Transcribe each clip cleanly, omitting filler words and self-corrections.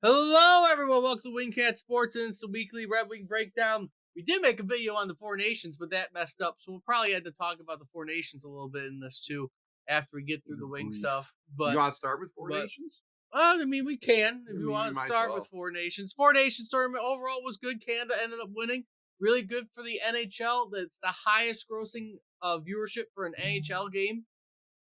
Hello, everyone. Welcome to Wingcat Sports, and it's the weekly Red Wing breakdown. We did make a video on the Four Nations, but that messed up, so we'll probably have to talk about the Four Nations a little bit in this too after we get through In a the Wing brief. stuff. You But, want to start with Four but Nations? I mean, we can I if you mean, want we to might as start with well. Four Nations. Four Nations tournament overall was good. Canada ended up winning. Really good for the NHL. That's the highest grossing viewership for an NHL game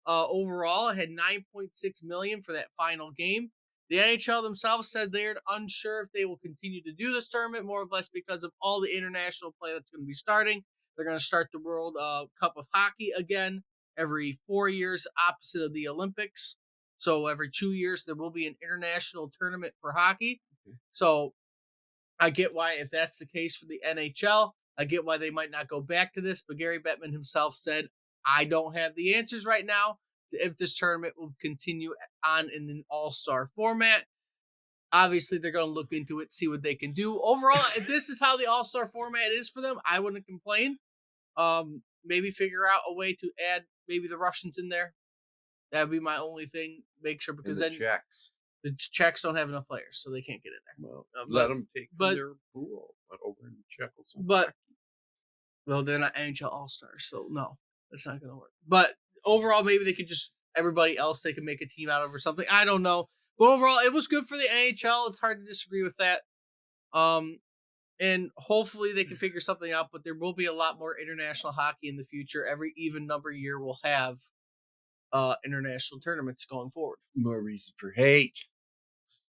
overall. It had 9.6 million for that final game. The NHL themselves said they're unsure if they will continue to do this tournament, more or less because of all the international play that's going to be starting. They're going to start the World Cup of Hockey again every 4 years, opposite of the Olympics. So every 2 years there will be an international tournament for hockey. So I get why, if that's the case for the NHL, I get why they might not go back to this. But Gary Bettman himself said, I don't have the answers right now to if this tournament will continue on in an all-star format. Obviously, they're going to look into it, see what they can do. Overall, if this is how the all-star format is for them, I wouldn't complain. Maybe figure out a way to add maybe the Russians in there. That'd be my only thing. Make sure, And because the then Czechs. the Czechs don't have enough players, so they can't get in there. Well, Uh, let but them take from but their pool over in but Czechoslovakia. Well, they're not NHL All Stars, so no, that's not going to work. But overall, maybe they could just everybody else they can make a team out of or something. I don't know. But overall, it was good for the NHL. It's hard to disagree with that. Um, and hopefully they can figure something out. But there will be a lot more international hockey in the future. Every even number year will have international tournaments going forward. More reason for hate.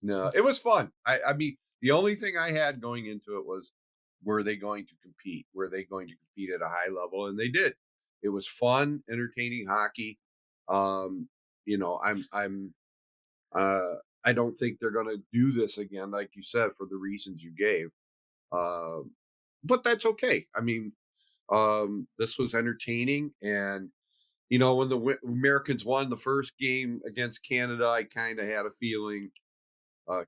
No, it was fun. I mean, the only thing I had going into it was, were they going to compete? Were they going to compete at a high level? And they did. It was fun, entertaining hockey. Um, you know, uh, I don't think they're going to do this again, like you said, for the reasons you gave. Um, but that's okay. I mean, this was entertaining, and when the Americans won the first game against Canada, I kind of had a feeling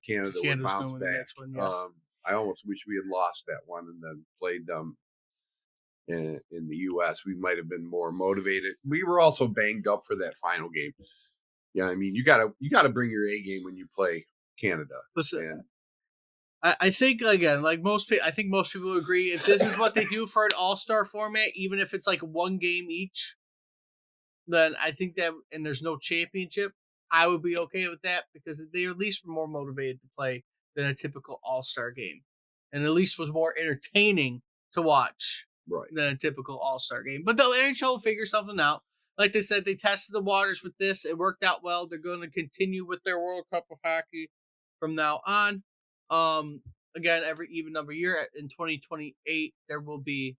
Canada Because would Canada's going to bounce win the back. next one. Yes. I almost wish we had lost that one and then played them in the U.S. We might have been more motivated. We were also banged up for that final game. Yeah, I mean, you gotta bring your A game when you play Canada, Listen, and I think, again, like most people, I think most people agree, if this is what they do for an all-star format, even if it's like one game each, then I think that, and there's no championship, I would be okay with that because they at least were more motivated to play than a typical all-star game, and at least was more entertaining to watch right. than a typical all-star game. But the NHL will figure something out. Like they said, they tested the waters with this. It worked out well. They're going to continue with their World Cup of Hockey from now on. Um, Again, every even number year in 2028, there will be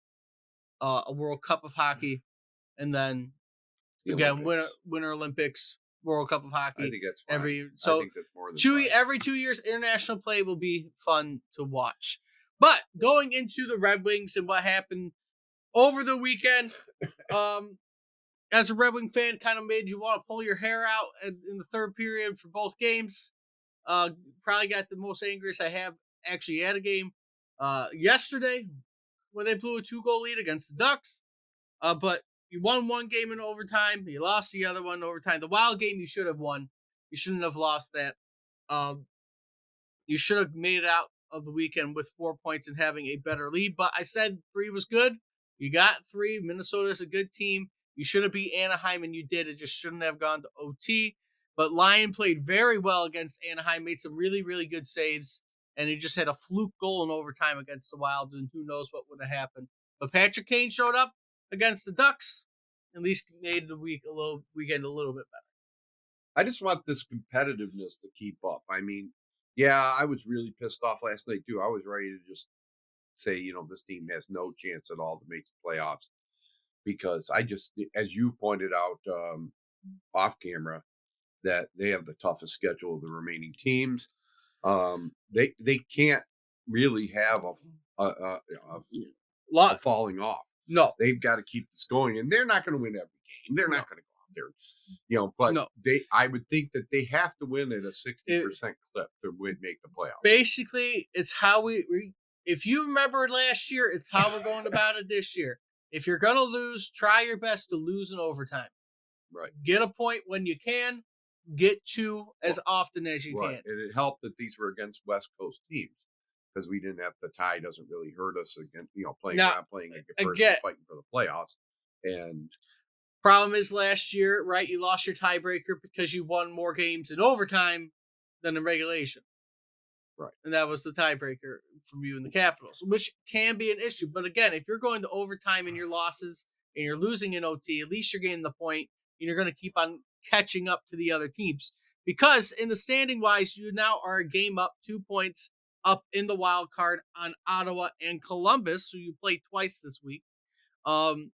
a World Cup of Hockey, and then The again, Olympics. Winter Olympics, World Cup of I Hockey. think that's fine. I So think that's more than two fine. every 2 years, international play will be fun to watch. But going into the Red Wings and what happened over the weekend, um, as a Red Wing fan, kind of made you want to pull your hair out in the third period for both games. Probably got the most angriest I have actually at a game yesterday when they blew a 2-goal lead against the Ducks. But you won one game in overtime. You lost the other one in overtime. The Wild game you should have won. You shouldn't have lost that. Um, you should have made it out of the weekend with 4 points and having a better lead. But I said three was good. You got three. Minnesota's a good team. You should have beat Anaheim, and you did. It just shouldn't have gone to OT. But Lyon played very well against Anaheim, made some really, really good saves, and he just had a fluke goal in overtime against the Wild, and who knows what would have happened. But Patrick Kane showed up against the Ducks, at least made the weekend a little bit better. I just want this competitiveness to keep up. I mean, yeah, I was really pissed off last night too. I was ready to just say, this team has no chance at all to make the playoffs because I just, as you pointed out off camera, that they have the toughest schedule of the remaining teams. They can't really have a Lot falling off. no, They've got to keep this going, and they're not going to win every game. They're no, not going to go out there, But no. I would think that they have to win at a It, 60% clip to make the playoffs. Basically, it's how we if you remember last year, it's how we're going about it this year. If you're going to lose, try your best to lose in overtime. Right. Get a point when you can. get to as often as you Right. can. And it helped that these were against West Coast teams because we didn't have the tie doesn't really hurt us against, playing Now, not playing a person again, fighting for the playoffs. And problem is last year, right? You lost your tiebreaker because you won more games in overtime than in regulation. right. And that was the tiebreaker from you and the Capitals, which can be an issue. But again, if you're going to overtime in your losses and you're losing in OT, at least you're getting the point and you're going to keep on catching up to the other teams. Because in the standing wise, you now are a game up, 2 points up in the wild card on Ottawa and Columbus, who you played twice this week. And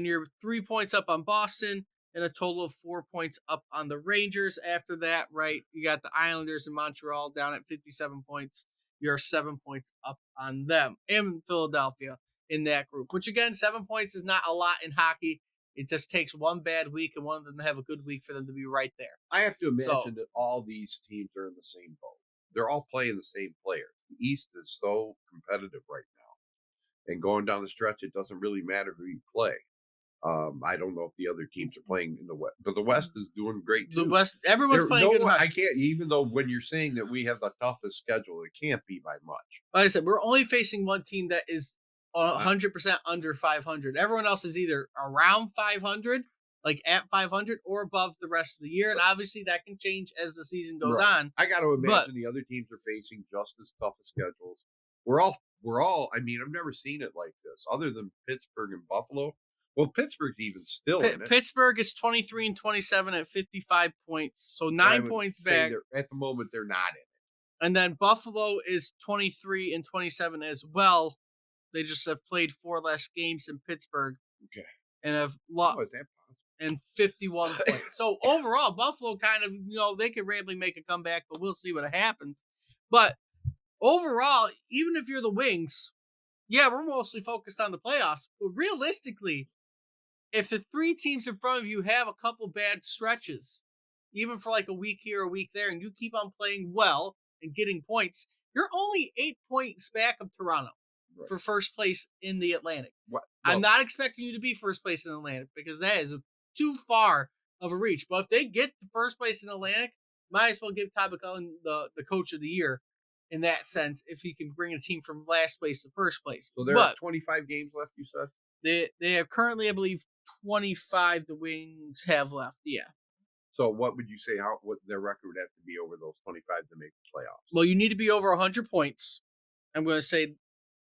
you're 3 points up on Boston and a total of 4 points up on the Rangers. After that, right, you got the Islanders in Montreal down at 57 points. You're 7 points up on them and Philadelphia in that group, which again, 7 points is not a lot in hockey. It just takes one bad week and one of them to have a good week for them to be right there. I have to imagine that all these teams are in the same boat. They're all playing the same players. The East is so competitive right now. And going down the stretch, it doesn't really matter who you play. I don't know if the other teams are playing in the West, but the West is doing great too. The West, everyone's playing good. I can't, even though when you're saying that we have the toughest schedule, it can't be by much. Like I said, we're only facing one team that is 100% under 500. Everyone else is either around 500, like at 500, or above the rest of the year. And obviously that can change as the season goes on. I got to imagine the other teams are facing just as tough as schedules. We're all, I mean, I've never seen it like this other than Pittsburgh and Buffalo. Well, Pittsburgh's even still in it. Pittsburgh is 23 and 27 at 55 points, so 9 points back. At the moment, they're not in it. And then Buffalo is 23 and 27 as well. They just have played 4 less games than Pittsburgh. Okay. And have lost. Oh, is that possible? And 51 points. So overall, Buffalo kind of, they could randomly make a comeback, but we'll see what happens. But overall, even if you're the Wings, yeah, we're mostly focused on the playoffs. But realistically, if the 3 teams in front of you have a couple bad stretches, even for like a week here, a week there, and you keep on playing well and getting points, you're only 8 points back of Toronto for first place in the Atlantic. Well, I'm not expecting you to be first place in the Atlantic because that is too far of a reach. But if they get to first place in the Atlantic, might as well give Todd McLellan the coach of the year in that sense if he can bring a team from last place to first place. So there are 25 games left, you said? They have currently, I believe, 25 the Wings have left. Yeah. So what would you say what their record would have to be over those 25 to make the playoffs? Well, you need to be over 100 points. I'm going to say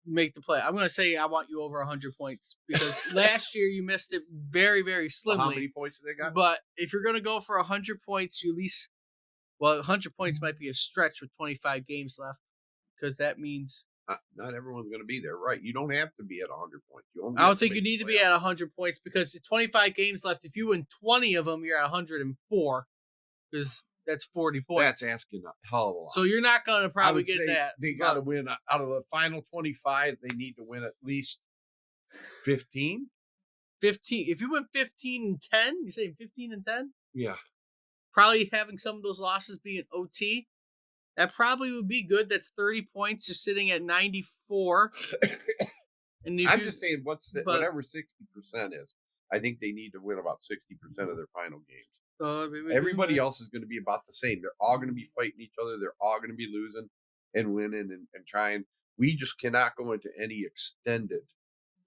make the play. I'm going to say I want you over 100 points because last year you missed it very, very slimly. How many points did they got? But if you're going to go for 100 points, you at least, 100 points might be a stretch with 25 games left because that means not everyone's going to be there, right? You don't have to be at 100 points. I don't think you need to be at 100 points because 25 games left. If you win 20 of them, you're at 104 because that's 40 points. That's asking a hell of a lot. So you're not going to probably get that. They got to win out of the final 25. They need to win at least 15. 15. If you win 15 and 10, you say 15 and 10? Yeah. Probably having some of those losses be an OT. That probably would be good. That's 30 points. You're sitting at 94. And I'm just saying, whatever 60% is, I think they need to win about 60% of their final games. Everybody else is going to be about the same. They're all going to be fighting each other. They're all going to be losing and winning and trying. We just cannot go into any extended.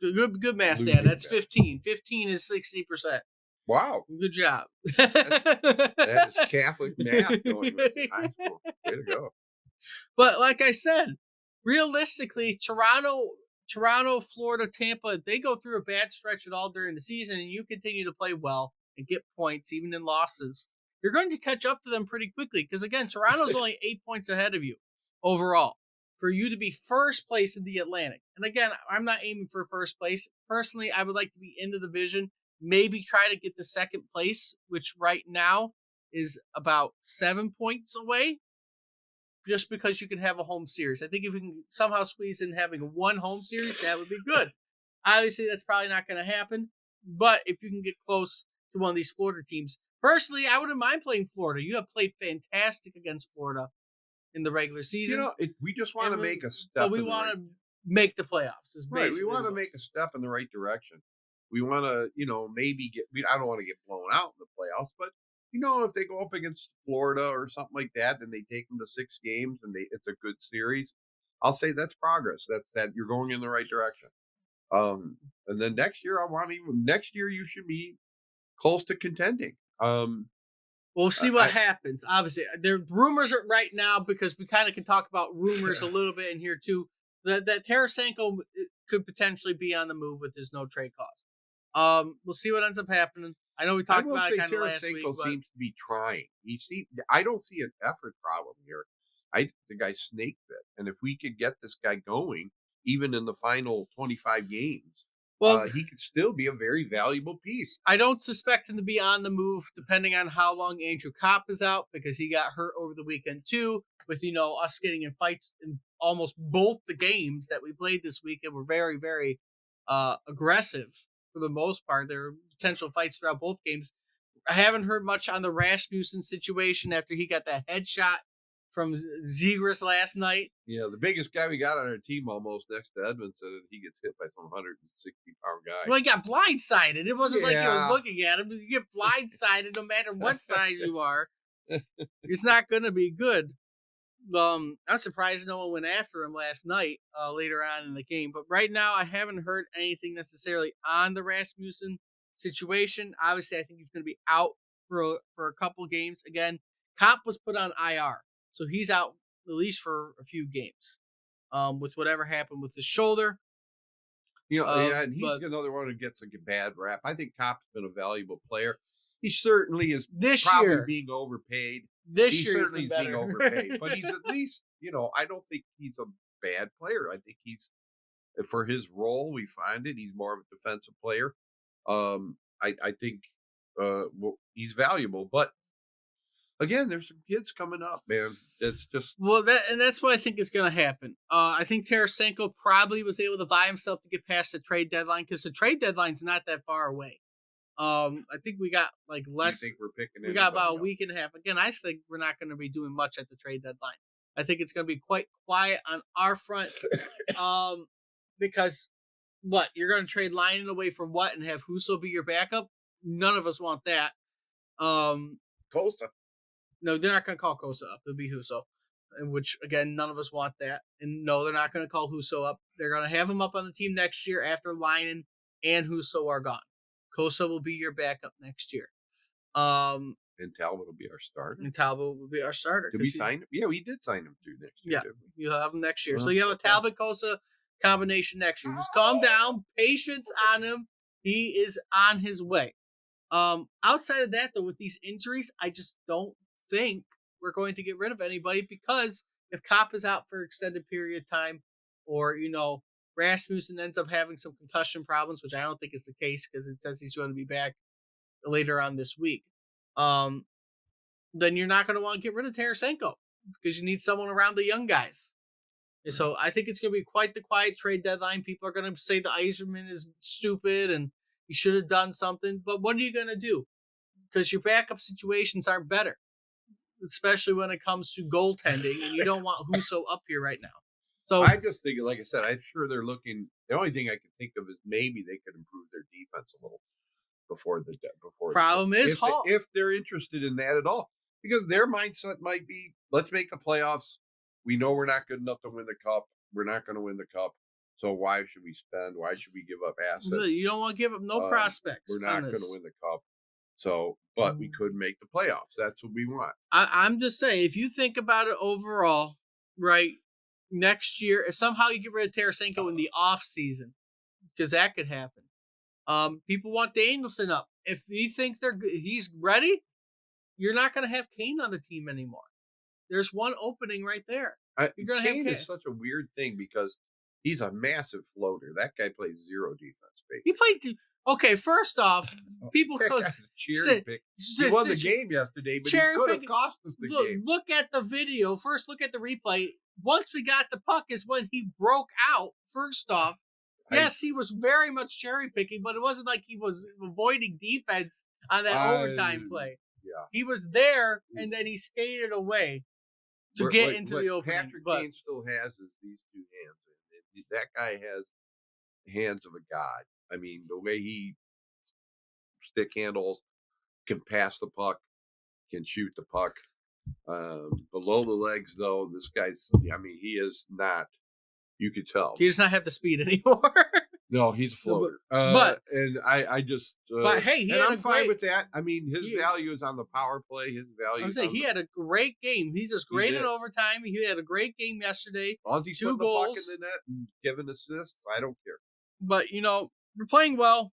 Good math, Dan. That's 15. 15 is 60%. Wow. Good job. That is Catholic math going in high school. Way to go. But like I said, realistically, Toronto, Florida, Tampa, they go through a bad stretch at all during the season, and you continue to play well and get points, even in losses. You're going to catch up to them pretty quickly because, again, Toronto's only 8 points ahead of you overall. For you to be first place in the Atlantic. And again, I'm not aiming for first place. Personally, I would like to be in the division. Maybe try to get the second place, which right now is about 7 points away, just because you can have a home series. I think if we can somehow squeeze in having one home series, that would be good. Obviously, that's probably not going to happen, but if you can get close to one of these Florida teams, personally, I wouldn't mind playing Florida. You have played fantastic against Florida in the regular season. We just want to make a step. But we want to make the playoffs. Right. We want to make a step in the right direction. We want to, maybe I don't want to get blown out in the playoffs, but if they go up against Florida or something like that, and they take them to 6 games, and it's a good series, I'll say that's progress. That you're going in the right direction. And then next year, next year you should be close to contending. We'll see what I happens. Obviously, there rumors are right now because we kind of can talk about rumors a little bit in here too. That Tarasenko could potentially be on the move with his no trade clause. We'll see what ends up happening. I know we I talked will about it say kind of last week, Tarasenko but seems to be trying. I don't see an effort problem here. I think the guy's snake bit, and if we could get this guy going, even in the final 25 games, well, he could still be a very valuable piece. I don't suspect him to be on the move, depending on how long Andrew Kopp is out, because he got hurt over the weekend too. With us getting in fights in almost both the games that we played this weekend were very, very aggressive for the most part. There were potential fights throughout both games. I haven't heard much on the Rasmussen situation after he got that headshot from Zegras last night. Yeah, the biggest guy we got on our team almost next to Edmondson, and he gets hit by some 160-pound guy. Well, he got blindsided. It wasn't like he was Yeah. looking at him. You get blindsided no matter what size you are. It's not going to be good. I'm surprised no one went after him last night, later on in the game. But right now, I haven't heard anything necessarily on the Rasmussen situation. Obviously, I think he's going to be out for a couple games. Again, Kopp was put on IR, so he's out at least for a few games. With whatever happened with his shoulder. Yeah, and he's another one who gets a bad rap. I think Kopp's been a valuable player. He certainly is probably being overpaid. This year certainly is being overpaid, but he's at least, I don't think he's a bad player. I think he's, for his role, we find it. He's more of a defensive player. I think he's valuable, but again, there's some kids coming up, man. It's just that's what I think is going to happen. I think Tarasenko probably was able to buy himself to get past the trade deadline because the trade deadline's not that far away. I think we got like less. You think we're picking? We got about a week and a half. Again, I think we're not going to be doing much at the trade deadline. I think it's going to be quite quiet on our front. Because you're going to trade Lyon away for what and have Husso be your backup? None of us want that. Kosa. No, they're not going to call Kosa up. It'll be Husso, which, again, none of us want that. And no, they're not going to call Husso up. They're going to have him up on the team next year after Lyon and Husso are gone. Kosa will be your backup next year. And Talbot will be our starter. Did we sign him? Yeah, we did sign him too next year. Yeah, you'll have him next year. So you have a Talbot Kosa combination next year. Just calm down. Patience on him. He is on his way. Outside of that, though, with these injuries, I just don't think we're going to get rid of anybody because if Kopp is out for an extended period of time, or Rasmussen ends up having some concussion problems, which I don't think is the case because it says he's going to be back later on this week. Then you're not going to want to get rid of Tarasenko because you need someone around the young guys. And so I think it's going to be quite the quiet trade deadline. People are going to say the Yzerman is stupid and he should have done something. But what are you going to do? Because your backup situations aren't better, especially when it comes to goaltending, and you don't want Husso up here right now. So I just think, like I said, I'm sure they're looking. The only thing I can think of is maybe they could improve their defense a little before. Problem is Hall. If they're interested in that at all, because their mindset might be, let's make the playoffs. We know we're not good enough to win the cup. We're not going to win the cup. So why should we spend? Why should we give up assets? You don't want to give up no prospects. We're not going to win the cup. So, but we could make the playoffs. That's what we want. I'm just saying, if you think about it overall, right, next year, if somehow you get rid of Tarasenko in the off season, because that could happen. People want Danielson up. If you think he's ready, you're not going to have Kane on the team anymore. There's one opening right there. You're going to have Kane. Is such a weird thing because he's a massive floater. That guy plays zero defense. Basically. He played. Okay, first off, people cherry pick. He won the game yesterday, but he could have cost us the game. Look at the video. First, look at the replay. Once we got the puck is when he broke out. First off, yes, he was very much cherry picking, but it wasn't like he was avoiding defense on that overtime play. Yeah, he was there, and then he skated away to get into the opening. Patrick Kane still has these two hands. That guy has the hands of a god. I mean, the way he stick handles, can pass the puck. can shoot the puck. Below the legs, though, this guy's, I mean, he is not, you could tell. He does not have the speed anymore. No, he's a floater. But and I just, but hey, he and had I'm a fine great, with that. I mean, his value is on the power play. His value. I'm saying he had a great game. He's just great in overtime. He had a great game yesterday. As long as he's 2 putting the puck goals. in the net and giving assists, I don't care. But you know, we're playing well.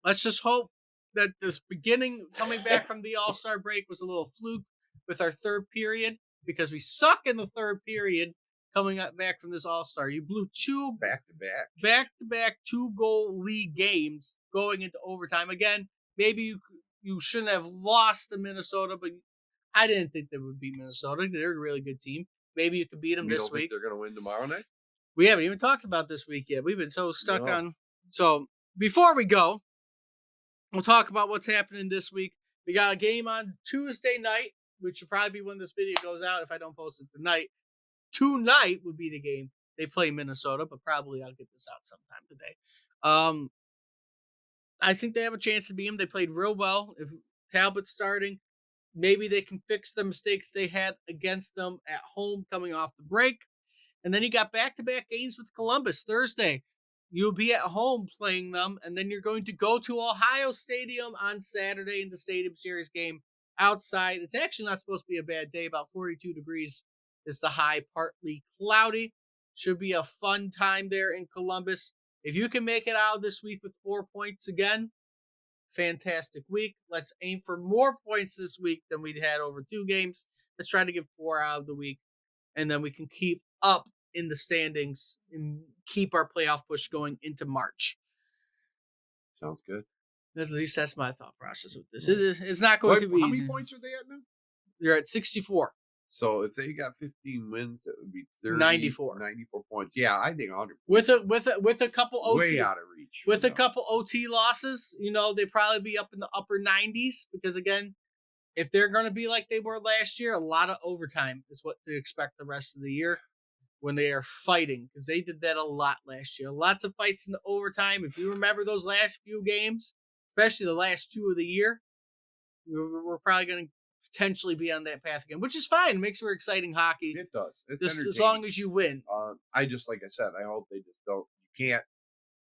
Let's just hope that this beginning coming back from the All-Star break was a little fluke with our third period, because we suck in the third period coming up back from this All-Star. You blew 2 back-to-back 2-goal lead games going into overtime. Again, maybe you shouldn't have lost to Minnesota, but I didn't think they would beat Minnesota. They're a really good team. Maybe you could beat them this week. They're going to win tomorrow night? We haven't even talked about this week yet. We've been so stuck on. So before we go, we'll talk about what's happening this week. We got a game on Tuesday night, which will probably be when this video goes out if I don't post it tonight. Tonight would be the game. They play Minnesota, but probably I'll get this out sometime today. I think they have a chance to beat them. They played real well. If Talbot's starting, maybe they can fix the mistakes they had against them at home coming off the break. And then you got back-to-back games with Columbus Thursday. You'll be at home playing them, and then you're going to go to Ohio Stadium on Saturday in the Stadium Series game outside. It's actually not supposed to be a bad day. About 42 degrees is the high, partly cloudy. Should be a fun time there in Columbus. If you can make it out this week with 4 points again, fantastic week. Let's aim for more points this week than we'd had over 2 games. Let's try to get 4 out of the week, and then we can keep up in the standings and keep our playoff push going into March. Sounds good. At least that's my thought process with this. It's not going to be How easy. many points are they at now? You're at 64. So if they got 15 wins, that would be 94 points. Yeah, I think 100. With a couple OT, way out of reach. With a couple OT losses, you know, they'd probably be up in the upper 90s, because again, if they're going to be like they were last year, a lot of overtime is what to expect the rest of the year when they are fighting, because they did that a lot last year. Lots of fights in the overtime. If you remember those last few games, especially the last 2 of the year, we're probably going to potentially be on that path again, which is fine. It makes for exciting hockey. It does. It's just as long as you win. I just, like I said, I hope they just don't. You can't,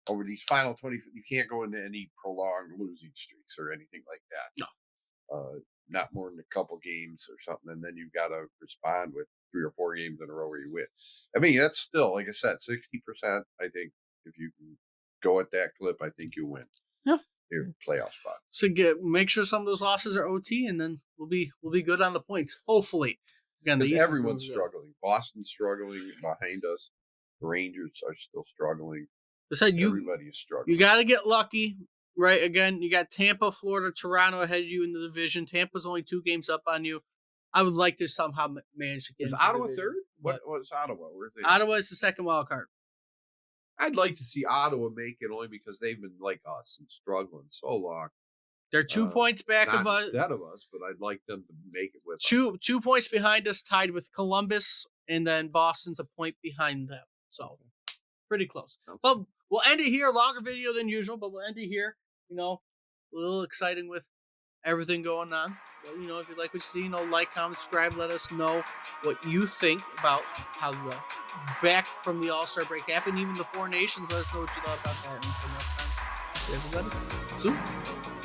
over these final 20, you can't go into any prolonged losing streaks or anything like that. No. Not more than a couple games or something, and then you've got to respond with 3 or 4 games in a row where you win. I mean, that's still, like I said, 60%. I think if you can go at that clip, I think you win. Yeah. Your playoff spot. So make sure some of those losses are OT, and then we'll be good on the points. Hopefully, again, everyone's struggling. Boston's struggling behind us. The Rangers are still struggling. Everybody is struggling. You got to get lucky, right? Again, you got Tampa, Florida, Toronto ahead of you in the division. Tampa's only 2 games up on you. I would like to somehow manage to get. Is Ottawa third? What's Ottawa? Where they? Ottawa is the second wild card. I'd like to see Ottawa make it, only because they've been like us and struggling so long. They're 2 points back of us. Instead of us, but I'd like them to make it with us. 2 points behind us, tied with Columbus, and then Boston's a point behind them. So pretty close. But we'll end it here. Longer video than usual, but we'll end it here. You know, a little exciting with everything going on. But, you know, if you like what you see, like, comment, subscribe. Let us know what you think about how the back from the All-Star break happened. Even the 4 nations, let us know what you thought about that. Until next time, see everybody soon.